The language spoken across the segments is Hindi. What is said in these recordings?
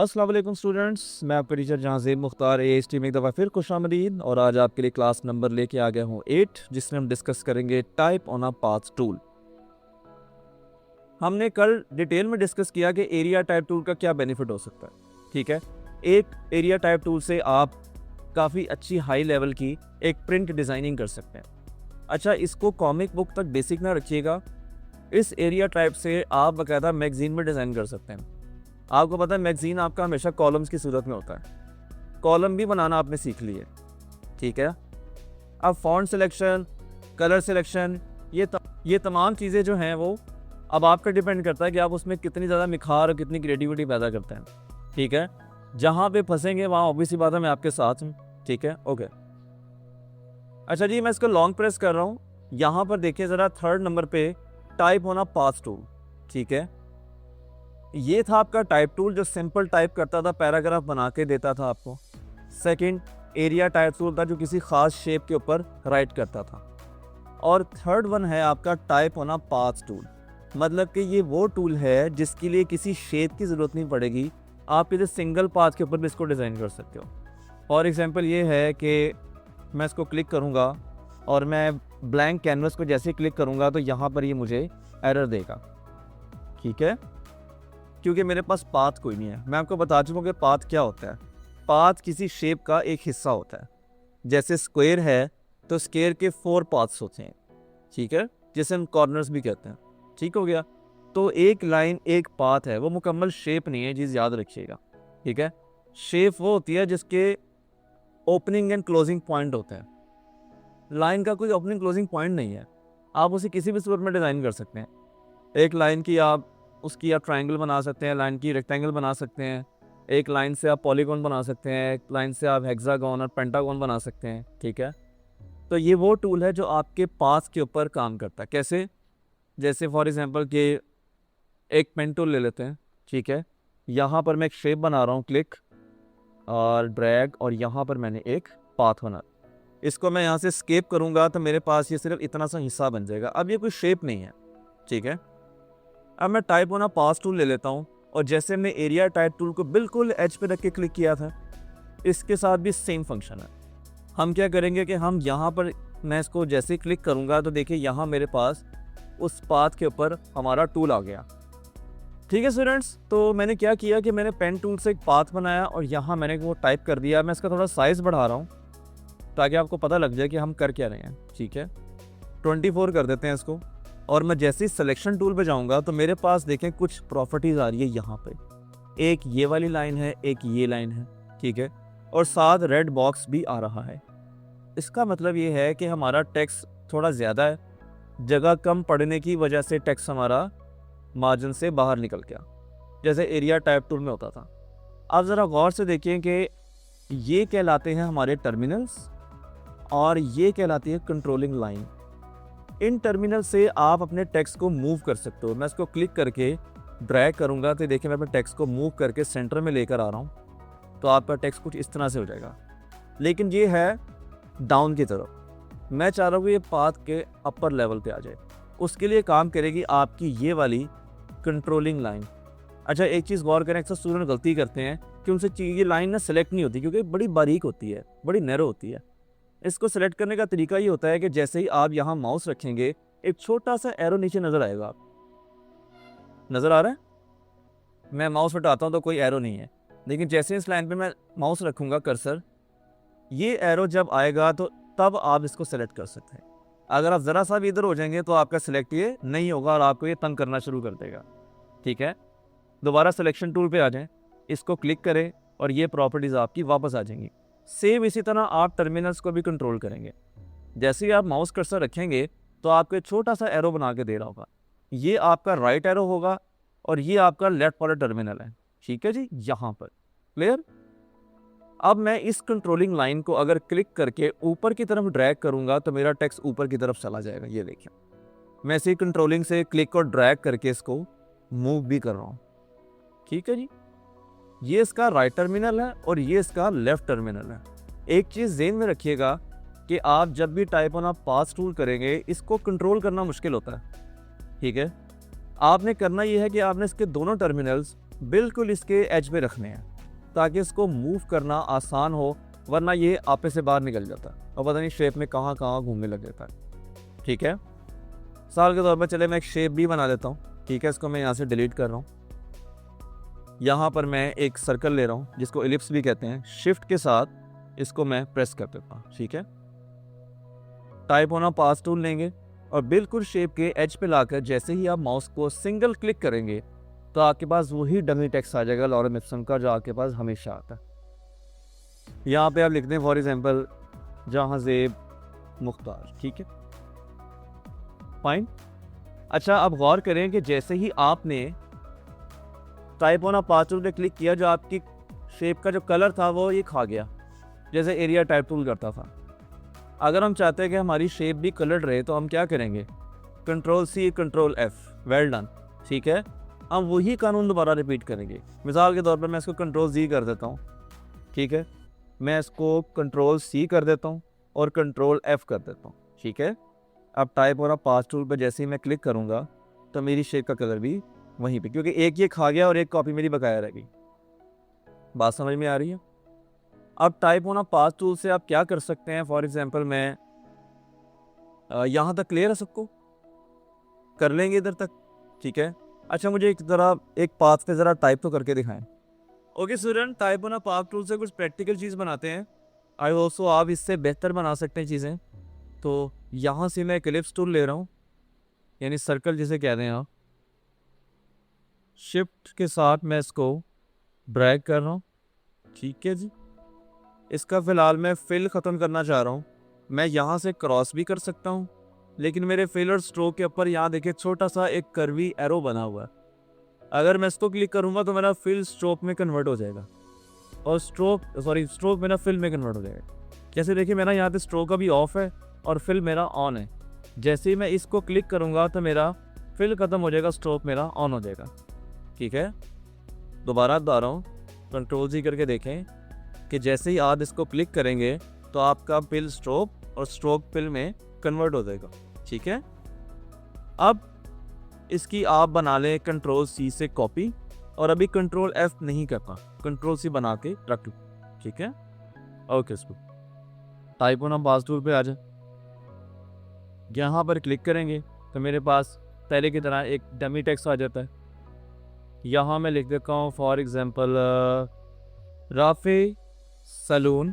अस्सलाम वालेकुम स्टूडेंट्स, मैं आपका टीचर जहांज़ेब मुख्तार AST में एक दफ़ा फिर खुशामदीद। और आज आपके लिए क्लास नंबर लेके आ गया हूँ 8, जिसमें हम डिस्कस करेंगे type on a path tool. हमने कल डिटेल में डिस्कस किया कि एरिया टाइप टूल का क्या बेनिफिट हो सकता है। ठीक है, एक एरिया टाइप टूल से आप काफ़ी अच्छी हाई लेवल की एक प्रिंट डिज़ाइनिंग कर सकते हैं। अच्छा, इसको कॉमिक बुक तक बेसिक ना रखिएगा, इस एरिया टाइप से आप बाकायदा मैगजीन में डिज़ाइन कर सकते हैं। आपको पता है मैगजीन आपका हमेशा कॉलम्स की सूरत में होता है, कॉलम भी बनाना आपने सीख ली है। ठीक है, अब फॉन्ट सिलेक्शन, कलर सिलेक्शन, ये तमाम चीज़ें जो हैं वो अब आपका डिपेंड करता है कि आप उसमें कितनी ज़्यादा निखार और कितनी क्रिएटिविटी पैदा करते हैं। ठीक है, जहाँ पे फंसेंगे वहाँ ऑब्वियसली बात है मैं आपके साथ हूँ। ठीक है, ओके। अच्छा जी, मैं इसको लॉन्ग प्रेस कर रहा हूँ। यहाँ पर देखिए ज़रा थर्ड नंबर पे type on a path tool. ठीक है, ये था आपका टाइप टूल जो सिंपल टाइप करता था, पैराग्राफ बना के देता था आपको। सेकंड एरिया टाइप टूल था जो किसी खास शेप के ऊपर राइट करता था। और थर्ड वन है आपका type on a path tool, मतलब कि ये वो टूल है जिसके लिए किसी शेप की ज़रूरत नहीं पड़ेगी, आप किसी सिंगल पाथ के ऊपर भी इसको डिज़ाइन कर सकते हो। फॉर एग्जांपल ये है कि मैं इसको क्लिक करूँगा और मैं ब्लैंक कैनवस को जैसे क्लिक करूँगा तो यहाँ पर ये मुझे एरर देगा। ठीक है, क्योंकि मेरे पास पाथ कोई नहीं है। मैं आपको बता चुका हूँ कि पाथ क्या होता है। पाथ किसी शेप का एक हिस्सा होता है। जैसे स्क्वायर है तो स्क्वायर के 4 पाथ्स होते हैं। ठीक है, जिसे हम कॉर्नर्स भी कहते हैं। ठीक हो गया, तो एक लाइन एक पाथ है, वो मुकम्मल शेप नहीं है, चीज़ याद रखिएगा। ठीक है, शेप वो होती है जिसके ओपनिंग एंड क्लोजिंग पॉइंट होते हैं। लाइन का कोई ओपनिंग क्लोजिंग पॉइंट नहीं है, आप उसे किसी भी सूरत में डिज़ाइन कर सकते हैं। एक लाइन की आप ट्रायंगल बना सकते हैं, लाइन की रेक्टेंगल बना सकते हैं, एक लाइन से आप पॉलीगॉन बना सकते हैं, एक लाइन से आप हेक्सागोन और पेंटागोन बना सकते हैं। ठीक है, तो ये वो टूल है जो आपके पाथ के ऊपर काम करता है। कैसे? जैसे फॉर एग्जांपल कि एक पेन टूल ले लेते हैं। ठीक है, यहाँ पर मैं एक शेप बना रहा हूँ, क्लिक और ड्रैग, और यहाँ पर मैंने एक पाथ बना। इसको मैं यहाँ से स्केप करूँगा तो मेरे पास ये सिर्फ इतना सा हिस्सा बन जाएगा। अब ये कोई शेप नहीं है। ठीक है, अब मैं type on a path tool ले लेता हूँ और जैसे हमने एरिया टाइप टूल को बिल्कुल एज पे रख के क्लिक किया था, इसके साथ भी सेम फंक्शन है। हम क्या करेंगे कि हम यहाँ पर, मैं इसको जैसे क्लिक करूँगा तो देखिए यहाँ मेरे पास उस पाथ के ऊपर हमारा टूल आ गया। ठीक है स्टूडेंट्स, तो मैंने क्या किया कि मैंने पेन टूल से एक पाथ बनाया और यहाँ मैंने वो टाइप कर दिया। मैं इसका थोड़ा साइज़ बढ़ा रहा हूँ ताकि आपको पता लग जाए कि हम कर क्या रहे हैं। ठीक है, 24 कर देते हैं इसको। और मैं जैसे ही सिलेक्शन टूल पे जाऊंगा तो मेरे पास देखें कुछ प्रॉपर्टीज़ आ रही है। यहाँ पे एक ये वाली लाइन है, एक ये लाइन है। ठीक है, और साथ रेड बॉक्स भी आ रहा है। इसका मतलब ये है कि हमारा टेक्स्ट थोड़ा ज़्यादा है, जगह कम पड़ने की वजह से टेक्स्ट हमारा मार्जिन से बाहर निकल गया, जैसे एरिया टाइप टूल में होता था। आप ज़रा गौर से देखें कि ये कहलाते हैं हमारे टर्मिनल्स और ये कहलाती है कंट्रोलिंग लाइन। इन टर्मिनल से आप अपने टेक्स्ट को मूव कर सकते हो। मैं इसको क्लिक करके ड्रैग करूंगा तो देखिए मैं अपने टेक्स्ट को मूव करके सेंटर में लेकर आ रहा हूं, तो आपका टेक्स्ट कुछ इस तरह से हो जाएगा। लेकिन ये है डाउन की तरफ। मैं चाह रहा हूँ ये पाथ के अपर लेवल पे आ जाए। उसके लिए काम करेगी आपकी ये वाली कंट्रोलिंग लाइन। अच्छा, एक चीज़ गौर करें, अक्सर स्टूडेंट गलती करते हैं कि उनसे ये लाइन ना सेलेक्ट नहीं होती, क्योंकि बड़ी बारीक होती है, बड़ी नैरो होती है। इसको सेलेक्ट करने का तरीका ये होता है कि जैसे ही आप यहाँ माउस रखेंगे एक छोटा सा एरो नीचे नज़र आएगा। आप नज़र आ रहा है? मैं माउस हटाता हूँ तो कोई एरो नहीं है, लेकिन जैसे इस लाइन पे मैं माउस रखूँगा कर्सर, ये एरो जब आएगा तो तब आप इसको सेलेक्ट कर सकते हैं। अगर आप ज़रा सा भी इधर हो जाएंगे तो आपका सिलेक्ट ये नहीं होगा और आपको ये तंग करना शुरू कर देगा। ठीक है, दोबारा सिलेक्शन टूल पे आ जाएं, इसको क्लिक करें और ये प्रॉपर्टीज़ आपकी वापस आ जाएंगी। सेम इसी तरह आप टर्मिनल्स को भी कंट्रोल करेंगे। जैसे ही आप माउस कर्सर रखेंगे तो आपको एक छोटा सा एरो बना के दे रहा होगा, ये आपका राइट एरो होगा और ये आपका लेफ्ट वाला टर्मिनल है। ठीक है जी, यहाँ पर क्लियर। अब मैं इस कंट्रोलिंग लाइन को अगर क्लिक करके ऊपर की तरफ ड्रैग करूंगा तो मेरा टेक्स्ट ऊपर की तरफ चला जाएगा। ये देखिए, मैं इसी कंट्रोलिंग से क्लिक और ड्रैग करके इसको मूव भी कर रहा हूँ। ठीक है जी, ये इसका राइट टर्मिनल है और ये इसका लेफ्ट टर्मिनल है। एक चीज़ ज़हन में रखिएगा कि आप जब भी टाइप ऑन पाथ टूल करेंगे, इसको कंट्रोल करना मुश्किल होता है। ठीक है, आपने करना ये है कि आपने इसके दोनों टर्मिनल्स बिल्कुल इसके एज पे रखने हैं। ताकि इसको मूव करना आसान हो, वरना ये आपे से बाहर निकल जाता है और पता नहीं शेप में कहाँ कहाँ घूमने लग जाता है। ठीक है, साल के तौर पर चले मैं एक शेप भी बना देता हूँ। ठीक है, इसको मैं यहाँ से डिलीट कर रहा हूँ। यहाँ पर मैं एक सर्कल ले रहा हूँ जिसको एलिप्स भी कहते हैं। शिफ्ट के साथ इसको मैं प्रेस कर देता हूँ। ठीक है, टाइप होना पास टूल लेंगे और बिल्कुल शेप के एज पे लाकर जैसे ही आप माउस को सिंगल क्लिक करेंगे तो आपके पास वही डमी टेक्स्ट आ जाएगा लॉरेम इप्सन का, जो आपके पास हमेशा आता है। यहाँ पे आप लिख दें फॉर एग्जाम्पल जहांजेब मुख्तार। ठीक है, फाइन। अच्छा, अब गौर करें कि जैसे ही आपने टाइप ऑन पाथ टूल पे क्लिक किया, जो आपकी शेप का जो कलर था वो ये खा गया, जैसे एरिया टाइप टूल करता था। अगर हम चाहते हैं कि हमारी शेप भी कलर्ड रहे तो हम क्या करेंगे, control C control F, well done. ठीक है, हम वही कानून दोबारा रिपीट करेंगे। मिसाल के तौर पर मैं इसको कंट्रोल जी कर देता हूँ। ठीक है, मैं इसको कंट्रोल सी कर देता हूँ और कंट्रोल एफ कर देता हूँ। ठीक है, अब टाइप ऑन पाथ टूल पर जैसे ही मैं क्लिक करूँगा तो मेरी शेप का कलर भी वहीं पे, क्योंकि एक ये खा गया और एक कॉपी मेरी बकाया रह गई। बात समझ में आ रही है? अब टाइप ऑन पाथ टूल से आप क्या कर सकते हैं, फॉर एग्जांपल मैं यहाँ तक क्लियर है, सबको कर लेंगे इधर तक। ठीक है, अच्छा मुझे एक पाथ पे ज़रा टाइप तो करके दिखाएं। Okay student, type on path tool से कुछ प्रैक्टिकल चीज़ बनाते हैं। आई ऑल्सो आप इससे बेहतर बना सकते हैं चीज़ें। तो यहाँ से मैं एक एलिप्स टूल ले रहा हूँ, यानी सर्कल जिसे कहते हैं आप। शिफ्ट के साथ मैं इसको ड्रैग कर रहा हूँ। ठीक है जी, इसका फ़िलहाल मैं फिल ख़त्म करना चाह रहा हूँ। मैं यहाँ से क्रॉस भी कर सकता हूँ, लेकिन मेरे फिल और स्ट्रोक के ऊपर यहाँ देखिए छोटा सा एक कर्वी एरो बना हुआ है। अगर मैं इसको क्लिक करूँगा तो मेरा फिल स्ट्रोक में कन्वर्ट हो जाएगा और स्ट्रोक मेरा फिल में कन्वर्ट हो जाएगा। जैसे देखिए मेरा यहाँ पे स्ट्रोक अभी ऑफ है और फिल मेरा ऑन है। जैसे ही मैं इसको क्लिक करूँगा तो मेरा फिल ख़त्म हो जाएगा, स्ट्रोक मेरा ऑन हो जाएगा। ठीक है, दोबारा बता रहा हूँ, कंट्रोल जी करके देखें कि जैसे ही आप इसको क्लिक करेंगे तो आपका फिल स्ट्रोक और स्ट्रोक फिल में कन्वर्ट हो जाएगा। ठीक है, अब इसकी आप बना लें कंट्रोल सी से कॉपी, और अभी कंट्रोल एफ नहीं करना, कंट्रोल सी बना के रख लो। ठीक है, ओके। इसको टाइप ऑन पाथ टूल पे आ जाए, यहाँ पर क्लिक करेंगे तो मेरे पास पहले की तरह एक डमी टेक्स्ट आ जाता है। यहाँ मैं लिख देता हूँ फॉर एग्जांपल राफे सलून।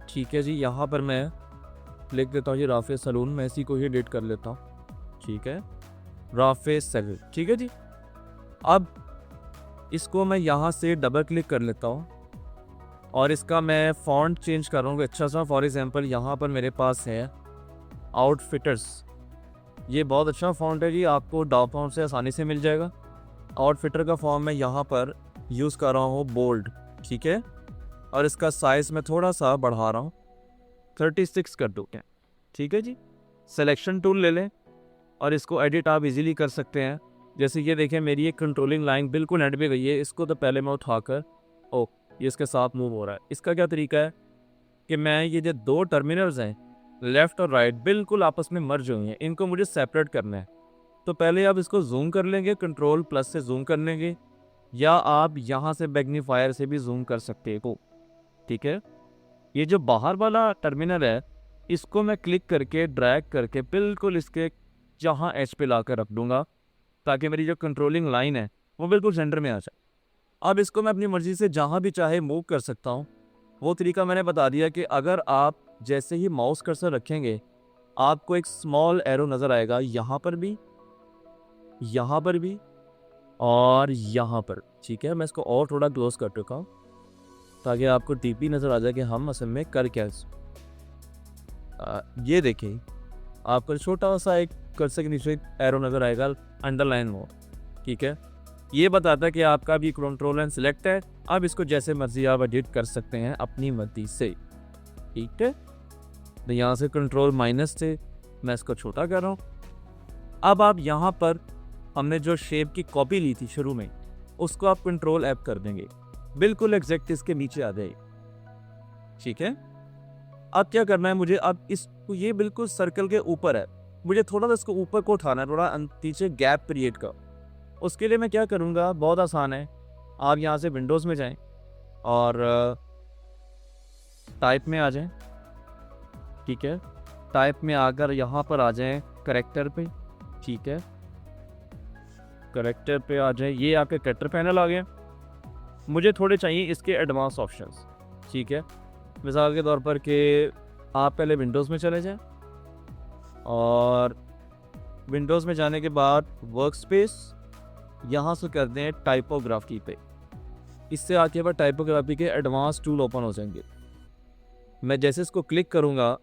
ठीक है जी, यहाँ पर मैं लिख देता हूँ जी राफे सलून, मैं इसी को ही एडिट कर लेता हूँ। ठीक है, राफे सलून। ठीक है जी, अब इसको मैं यहाँ से डबल क्लिक कर लेता हूँ और इसका मैं फॉन्ट चेंज कर रहा हूँ अच्छा सा। फॉर एग्जांपल यहाँ पर मेरे पास है आउटफिटर्स, ये बहुत अच्छा फॉन्ट है जी, आपको डाउन फॉन्ट से आसानी से मिल जाएगा। आउटफिटर का फॉर्म मैं यहाँ पर यूज़ कर रहा हूँ बोल्ड। ठीक है, और इसका साइज़ मैं थोड़ा सा बढ़ा रहा हूँ, 36 कर दूँ क्या। ठीक है जी, सिलेक्शन टूल ले लें और इसको एडिट आप इजीली कर सकते हैं। जैसे ये देखें मेरी एक कंट्रोलिंग लाइन बिल्कुल एंड पे गई है, इसको तो पहले मैं उठाकर ये इसके साथ मूव हो रहा है। इसका क्या तरीका है कि मैं ये जो दो टर्मिनल्स हैं लेफ़्ट और राइट बिल्कुल आपस में मर्ज हुए हैं, इनको मुझे सेपरेट करना है। तो पहले आप इसको जूम कर लेंगे, कंट्रोल प्लस से जूम कर लेंगे, या आप यहाँ से मैग्नीफायर से भी जूम कर सकते हो। ठीक है, ये जो बाहर वाला टर्मिनल है इसको मैं क्लिक करके ड्रैग करके बिल्कुल इसके जहाँ एच पे ला कर रख दूँगा, ताकि मेरी जो कंट्रोलिंग लाइन है वो बिल्कुल सेंटर में आ जाए। अब इसको मैं अपनी मर्ज़ी से जहाँ भी चाहे मूव कर सकता हूँ। वो तरीका मैंने बता दिया कि अगर आप जैसे ही माउस कर्सर रखेंगे आपको एक स्मॉल एरो नज़र आएगा, यहाँ पर भी और यहाँ पर। ठीक है, मैं इसको और थोड़ा क्लोज कर चुका हूँ ताकि आपको डीपी नज़र आ जाए कि हम असल में कर क्या। ये देखिए आपको छोटा सा एक कर्सर के नीचे एरो नज़र आएगा अंडरलाइन वो। ठीक है, ये बताता है कि आपका भी कंट्रोल एंड सिलेक्ट है। अब इसको जैसे मर्जी आप एडिट कर सकते हैं अपनी मर्जी से। ठीक है, तो यहाँ से कंट्रोल माइनस से मैं इसको छोटा कर रहा हूँ। अब आप यहाँ पर हमने जो शेप की कॉपी ली थी शुरू में, उसको आप कंट्रोल ऐप कर देंगे, बिल्कुल एग्जैक्ट इसके नीचे आ जाए। ठीक है, अब क्या करना है मुझे, अब इसको ये बिल्कुल सर्कल के ऊपर है, मुझे थोड़ा सा इसको ऊपर को उठाना है, थोड़ा नीचे गैप क्रिएट का। उसके लिए मैं क्या करूँगा, बहुत आसान है, आप यहाँ से विंडोज़ में जाएं, और टाइप में आ जाएं, ठीक है। टाइप में आकर यहाँ पर आ जाएं करेक्टर पे, ठीक है। करेक्टर पे आ जाएं, ये आपके करेक्टर पैनल आ गया। मुझे थोड़े चाहिए इसके एडवांस ऑप्शंस, ठीक है। मिसाल के तौर पर कि आप पहले विंडोज़ में चले जाएं और विंडोज़ में जाने के बाद वर्क स्पेस यहाँ से कर दें टाइपोग्राफी पे। इससे आके बाद टाइपोग्राफी के एडवांस टूल ओपन हो जाएंगे। मैं जैसे इसको क्लिक करूँगा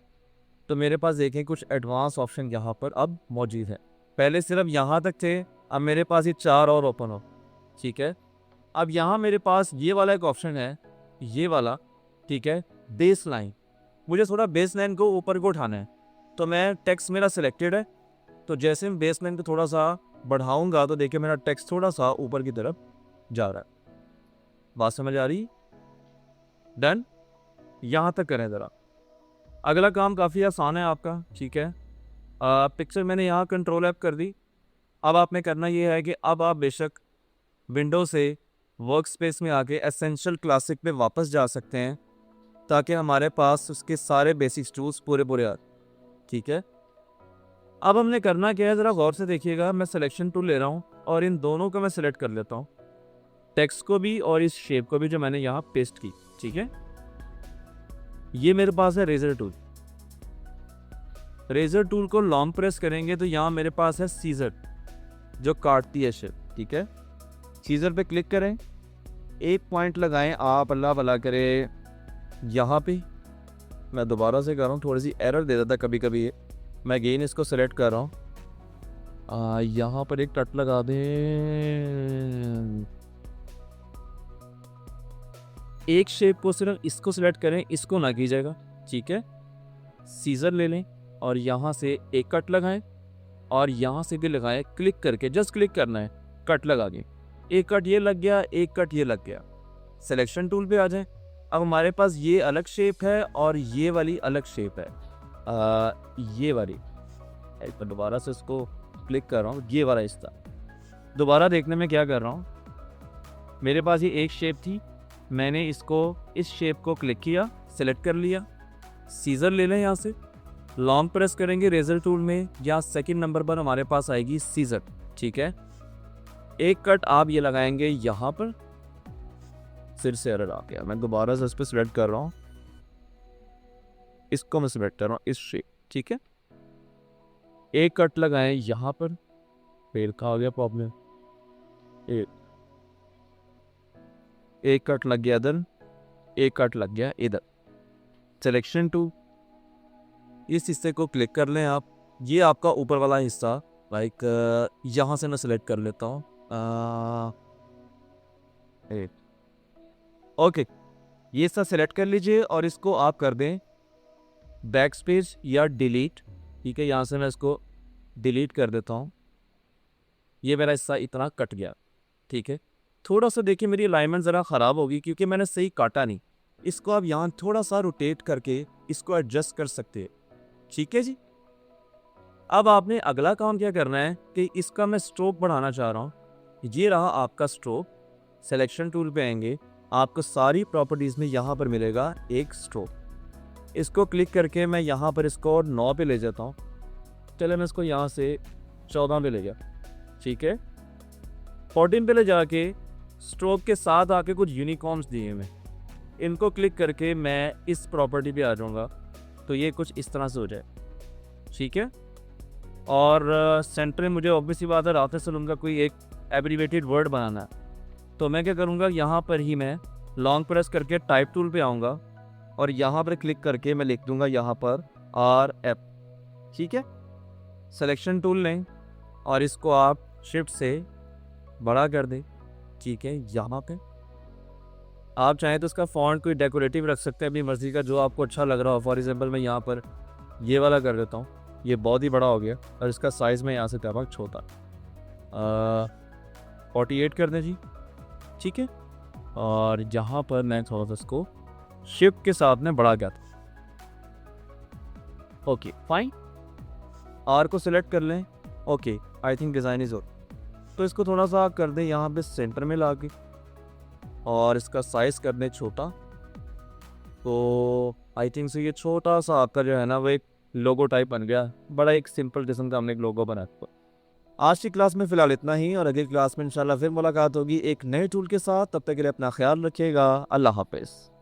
तो मेरे पास देखें कुछ एडवांस ऑप्शन यहाँ पर अब मौजूद है। पहले सिर्फ यहाँ तक थे, अब मेरे पास ये 4 और ओपन हो, ठीक है। अब यहाँ मेरे पास ये वाला एक ऑप्शन है, ये वाला, ठीक है, बेस लाइन। मुझे थोड़ा बेस लाइन को ऊपर को उठाना है, तो मैं टेक्स्ट मेरा सिलेक्टेड है, तो जैसे मैं बेस लाइन को थोड़ा सा बढ़ाऊंगा तो देखिए मेरा टेक्स्ट थोड़ा सा ऊपर की तरफ जा रहा है। बात समझ आ रही? डन। यहाँ तक करें ज़रा। अगला काम काफ़ी आसान है आपका, ठीक है। पिक्चर मैंने यहाँ कंट्रोल ऐप कर दी। अब आपने करना ये है कि अब आप बेशक विंडो से वर्क स्पेस में आके एसेंशियल क्लासिक पे वापस जा सकते हैं, ताकि हमारे पास उसके सारे बेसिक टूल्स पूरे आ, ठीक है। अब हमने करना क्या है, ज़रा गौर से देखिएगा। मैं सिलेक्शन टूल ले रहा हूँ और इन दोनों को मैं सिलेक्ट कर लेता हूँ, टेक्स्ट को भी और इस शेप को भी जो मैंने यहाँ पेस्ट की, ठीक है। ये मेरे पास है रेजर टूल। रेजर टूल को लॉन्ग प्रेस करेंगे तो यहाँ मेरे पास है सीजर जो काटती है शेप, ठीक है। सीजर पे क्लिक करें, एक पॉइंट लगाएं आप, अल्लाह भला करे यहाँ पे। मैं दोबारा से कर रहा हूँ, थोड़ी सी एरर दे देता कभी कभी। मैं अगेन इसको सेलेक्ट कर रहा हूँ, यहाँ पर एक कट लगा दें। एक शेप को सिर्फ इसको सिलेक्ट करें, इसको ना कीजिएगा, ठीक है। सीजर ले लें और यहाँ से एक कट लगाएं और यहाँ से भी लगाएं। क्लिक करके जस्ट क्लिक करना है, कट लगा के एक कट ये लग गया, एक कट ये लग गया। सिलेक्शन टूल पे आ जाएं। अब हमारे पास ये अलग शेप है और ये वाली अलग शेप है। ये वाली एक दोबारा से इसको क्लिक कर रहा हूँ, ये वाला हिस्सा दोबारा देखने में क्या कर रहा हूँ। मेरे पास ये एक शेप थी, मैंने इसको इस शेप को क्लिक किया, सिलेक्ट कर लिया। सीजर ले लें, यहाँ से लॉन्ग प्रेस करेंगे रेजर टूल में, यहाँ सेकंड नंबर पर हमारे पास आएगी सीजर, ठीक है। एक कट आप ये लगाएंगे यहाँ पर। फिर से एरर आ गया, मैं दोबारा से इस पर सिलेक्ट कर रहा हूँ, इसको मैं सिलेक्ट कर रहा हूँ, इस शेप, ठीक है। एक कट लगाएं यहाँ पर, फिर कहा गया प्रॉब्लम। एक कट लग गया इधर, एक कट लग गया इधर। सिलेक्शन टू, इस हिस्से को क्लिक कर लें आप। ये आपका ऊपर वाला हिस्सा, लाइक यहाँ से मैं सिलेक्ट कर लेता हूँ। ओके, ये हिस्सा सिलेक्ट कर लीजिए और इसको आप कर दें बैक स्पेस या डिलीट, ठीक है। यहाँ से मैं इसको डिलीट कर देता हूँ। ये मेरा हिस्सा इतना कट गया, ठीक है। थोड़ा सा देखिए मेरी अलाइनमेंट ज़रा ख़राब होगी क्योंकि मैंने सही काटा नहीं। इसको आप यहाँ थोड़ा सा रोटेट करके इसको एडजस्ट कर सकते हैं, ठीक है जी। अब आपने अगला काम क्या करना है कि इसका मैं स्ट्रोक बढ़ाना चाह रहा हूँ। ये रहा आपका स्ट्रोक। सिलेक्शन टूल पे आएंगे, आपको सारी प्रॉपर्टीज़ में यहाँ पर मिलेगा एक स्ट्रोक। इसको क्लिक करके मैं यहाँ पर इसको 9 पे ले जाता हूँ। चले मैं इसको यहाँ से 14 पे ले गया, ठीक है। 14 पे ले जाके स्ट्रोक के साथ आके कुछ यूनिकॉर्न्स दिए मैं, इनको क्लिक करके मैं इस प्रॉपर्टी पे आ जाऊँगा तो ये कुछ इस तरह से हो जाए, ठीक है। और सेंटर में मुझे ऑब्वियसली बात है रात से लूँगा कोई एक एब्रीवेटेड वर्ड बनाना है, तो मैं क्या करूँगा, यहाँ पर ही मैं लॉन्ग प्रेस करके टाइप टूल पे आऊँगा और यहाँ पर क्लिक करके मैं लिख दूँगा यहाँ पर RF, ठीक है। सिलेक्शन टूल लें और इसको आप शिफ्ट से बड़ा कर दें, ठीक है। यहाँ पे आप चाहें तो इसका फॉन्ट कोई डेकोरेटिव रख सकते हैं अपनी मर्ज़ी का, जो आपको अच्छा लग रहा हो। फॉर एग्जांपल मैं यहाँ पर ये वाला कर देता हूँ, ये बहुत ही बड़ा हो गया और इसका साइज़ में यहाँ से क्या छोटा 48 कर दें जी, ठीक है। और यहाँ पर मैं थोड़ा सा इसको शिफ्ट के साथ में बढ़ा गया था। ओके फाइन, आर को सिलेक्ट कर लें। Okay, I think design is okay, तो इसको थोड़ा सा कर दें यहाँ पे सेंटर में ला के और इसका साइज़ कर दें छोटा। तो आई थिंक से ये छोटा सा आपका जो है ना वो एक लोगो टाइप बन गया। बड़ा एक सिंपल किस्म का हमने एक लोगो बनाया। तो आज की क्लास में फ़िलहाल इतना ही, और अगली क्लास में इंशाल्लाह फिर मुलाकात होगी एक नए टूल के साथ। तब तक के लिए अपना ख्याल रखिएगा। अल्लाह हाफ़िज़।